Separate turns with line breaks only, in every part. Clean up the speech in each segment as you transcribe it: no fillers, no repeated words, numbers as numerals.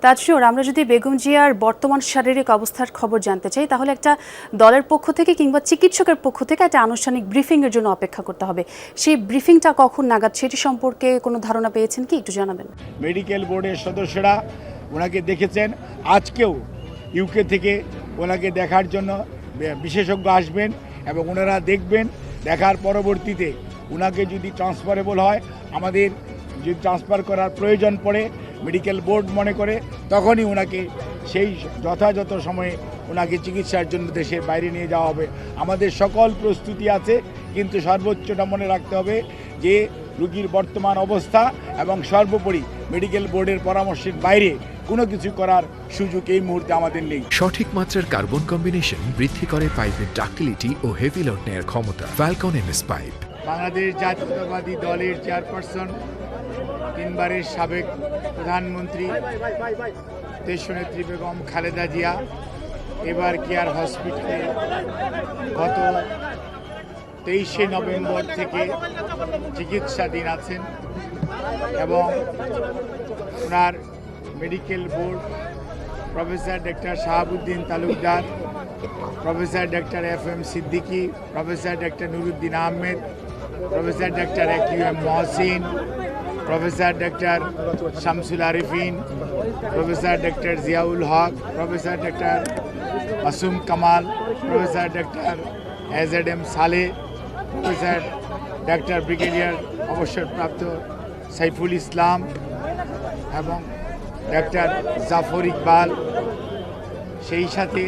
তাজনুর, আমরা যদি বেগম জিয়ার বর্তমান শারীরিক অবস্থার খবর জানতে চাই তাহলে একটা দলের পক্ষ থেকে কিংবা চিকিৎসকের পক্ষ থেকে একটা আনুষ্ঠানিক ব্রিফিংয়ের জন্য অপেক্ষা করতে হবে। সেই ব্রিফিংটা কখন নাগাদ সেটি সম্পর্কে কোনো ধারণা পেয়েছেন কি, একটু জানাবেন?
মেডিকেল বোর্ডের সদস্যরা ওনাকে দেখেছেন। আজকেও ইউকে থেকে ওনাকে দেখার জন্য বিশেষজ্ঞ আসবেন এবং ওনারা দেখবেন। দেখার পরবর্তীতে ওনাকে যদি ট্রান্সফারেবল হয়, আমাদের যদি ট্রান্সফার করার প্রয়োজন পড়ে মেডিকেল বোর্ড মনে করে, তখনই ওনাকে সেই যথাযথ সময়ে ওনাকে চিকিৎসার জন্য দেশের বাইরে নিয়ে যাওয়া হবে। আমাদের সকল প্রস্তুতি আছে, কিন্তু সর্বোচ্চটা মনে রাখতে হবে যে রোগীর বর্তমান অবস্থা এবং সর্বোপরি মেডিকেল বোর্ডের পরামর্শের বাইরে কোনো কিছু করার সুযোগ এই মুহূর্তে আমাদের নেই।
সঠিক মাত্রার কার্বন কম্বিনেশন বৃদ্ধি করে পাইপের ডাক্টিলিটি ও হেভি লোড নেয়ার ক্ষমতা। Falcon MS pipe.
বাংলাদেশ জাতীয়তাবাদী দলের চেয়ারপারসন, তিনবারের সাবেক প্রধানমন্ত্রী দেশনেত্রী বেগম খালেদা জিয়া এবার কেয়ার হসপিটালে গত 23শে নভেম্বর থেকে চিকিৎসাধীন আছেন এবং ওনার medical board professor doctor Shahabuddin Talukdar, professor doctor FM Siddiqui, professor doctor Nuruddin Ahmed, professor doctor AQM Mohsin, professor doctor Shamsul Arifin, professor doctor Ziaul Haque, professor doctor Masum Kamal, professor doctor AZM Saleh, professor doctor brigadier অবসরপ্রাপ্ত সাইফুল ইসলাম এবং ডক্টর জাফর ইকবাল। সেই সাথে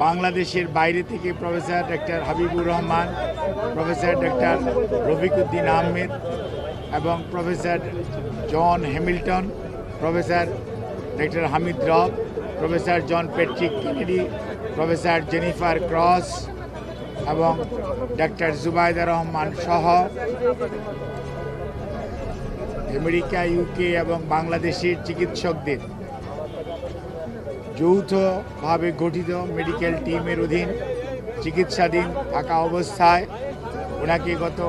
বাংলাদেশের বাইরে থেকে professor doctor Habibur Rahman, professor doctor Rafiquddin Ahmed এবং professor John Hamilton, professor doctor Hamid Rob, professor John Patrick Kennedy, professor Jennifer Cross এবং doctor Zubaida Rahman সহ আমেরিকা, ইউকে এবং বাংলাদেশের চিকিৎসকদের যৌথভাবে গঠিত মেডিকেল টিমের অধীন চিকিৎসাধীন থাকা অবস্থায় ওনাকে গত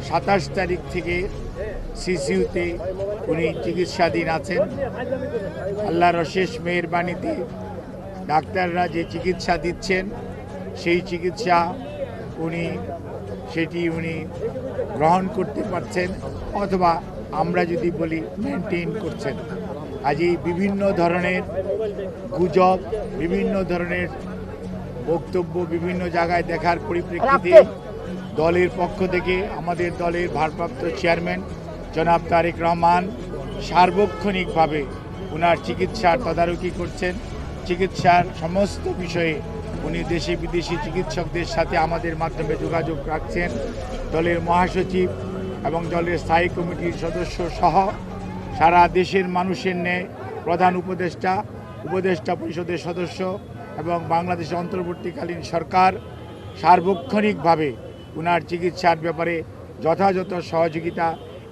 27 তারিখ থেকে সিসিউতে উনি চিকিৎসাধীন আছেন। আল্লাহর অশেষ মেহেরবানিতে ডাক্তাররা যে চিকিৎসা দিচ্ছেন সেই চিকিৎসা সেটি উনি গ্রহণ করতে পারছেন, অথবা আমরা যদি বলি মেনটেন করছেন। আজই বিভিন্ন ধরনের গুজব, বিভিন্ন ধরনের বক্তব্য বিভিন্ন জায়গায় দেখার পরিপ্রেক্ষিতে দলের পক্ষ থেকে আমাদের দলের ভারপ্রাপ্ত চেয়ারম্যান জনাব তারেক রহমান সার্বক্ষণিকভাবে ওনার চিকিৎসার তদারকি করছেন। চিকিৎসার সমস্ত বিষয়ে উনি দেশি বিদেশি চিকিৎসকদের সাথে আমাদের মাধ্যমে যোগাযোগ রাখছেন। দলের মহাসচিব এবং দলের স্থায়ী কমিটির সদস্য সহ সারা দেশের মানুষের ন্যায় প্রধান উপদেষ্টা পরিষদের সদস্য এবং বাংলাদেশের অন্তর্বর্তীকালীন সরকার সার্বক্ষণিকভাবে ওনার চিকিৎসার ব্যাপারে যথাযথ সহযোগিতা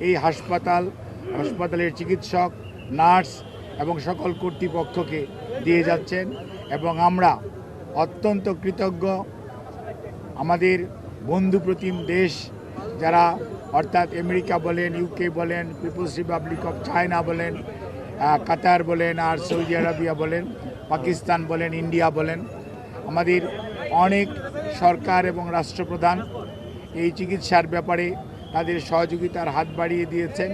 এই হাসপাতালের চিকিৎসক, নার্স এবং সকল কর্তৃপক্ষকে দিয়ে যাচ্ছেন এবং আমরা অত্যন্ত কৃতজ্ঞ। আমাদের বন্ধুপ্রতিম দেশ যারা, অর্থাৎ আমেরিকা বলেন, ইউকে বলেন, পিপলস রিপাবলিক অফ চায়না বলেন, কাতার বলেন, আর সৌদি আরবিয়া বলেন, পাকিস্তান বলেন, ইন্ডিয়া বলেন, আমাদের অনেক সরকার এবং রাষ্ট্রপ্রধান এই চিকিৎসার ব্যাপারে তাদের সহযোগিতার হাত বাড়িয়ে দিয়েছেন।